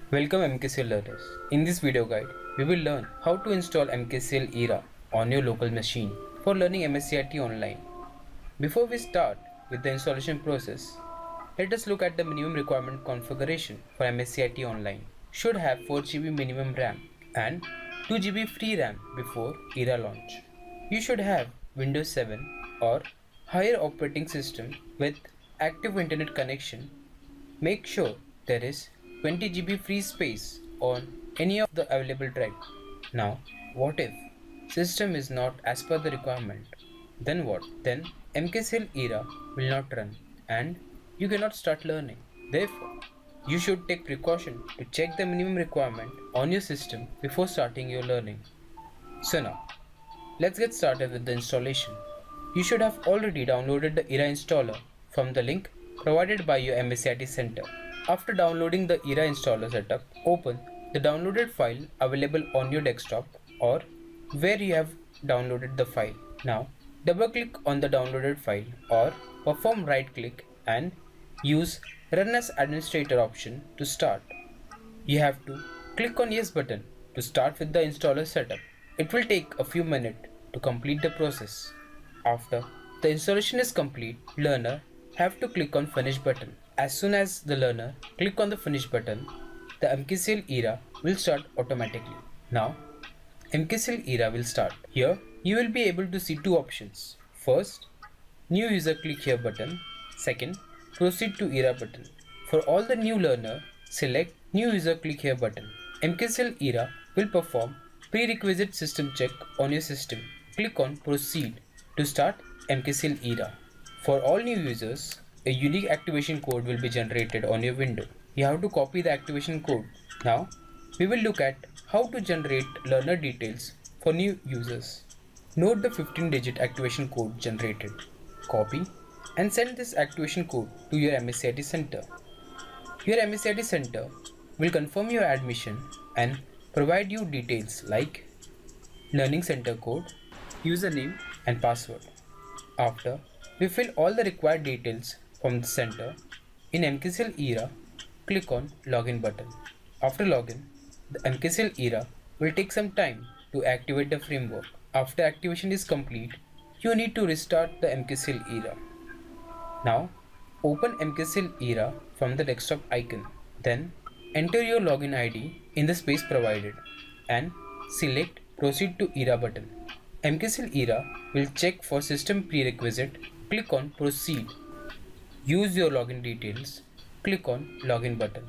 Welcome MKCL learners. In this video guide, we will learn how to install MKCL Era on your local machine for learning MSCIT online. Before we start with the installation process, let us look at the minimum requirement configuration for MSCIT online. Should have 4 GB minimum RAM and 2 GB free RAM before Era launch. You should have Windows 7 or higher operating system with active internet connection. Make sure there is 20 GB free space on any of the available drive. Now, what if system is not as per the requirement? Then what? Then MKCL Era will not run and you cannot start learning. Therefore, you should take precaution to check the minimum requirement on your system before starting your learning. So now, let's get started with the installation. You should have already downloaded the Era installer from the link provided by your MSCIT center. After downloading the Era installer setup, open the downloaded file available on your desktop or where you have downloaded the file. Now, double click on the downloaded file or perform right click and use Run as Administrator option to start. You have to click on Yes button to start with the installer setup. It will take a few minutes to complete the process. After the installation is complete, learner have to click on Finish button. As soon as the learner click on the Finish button, the MKCL Era will start automatically. Now, MKCL Era will start. Here, you will be able to see two options. First, New User click here button. Second, Proceed to Era button. For all the new learner, select New User click here button. MKCL Era will perform prerequisite system check on your system. Click on Proceed to start MKCL Era. For all new users, a unique activation code will be generated on your window. You have to copy the activation code. Now, we will look at how to generate learner details for new users. Note the 15-digit activation code generated. Copy and send this activation code to your MSCIT center. Your MSCIT center will confirm your admission and provide you details like learning center code, username and password. After we fill all the required details from the center, in MKCL Era, click on Login button. After login, the MKCL Era will take some time to activate the framework. After activation is complete, you need to restart the MKCL Era. Now, open MKCL Era from the desktop icon. Then, enter your login ID in the space provided and select Proceed to Era button. MKCL Era will check for system prerequisite. Click on Proceed. Use your login details. Click on Login button.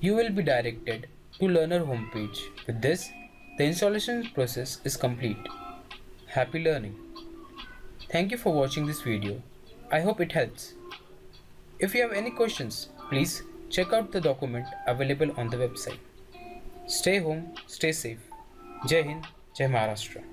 You will be directed to Learner homepage. With this, the installation process is complete. Happy learning. Thank you for watching this video. I hope it helps. If you have any questions, please check out the document available on the website. Stay home, stay safe. Jai Hind, Jai Maharashtra.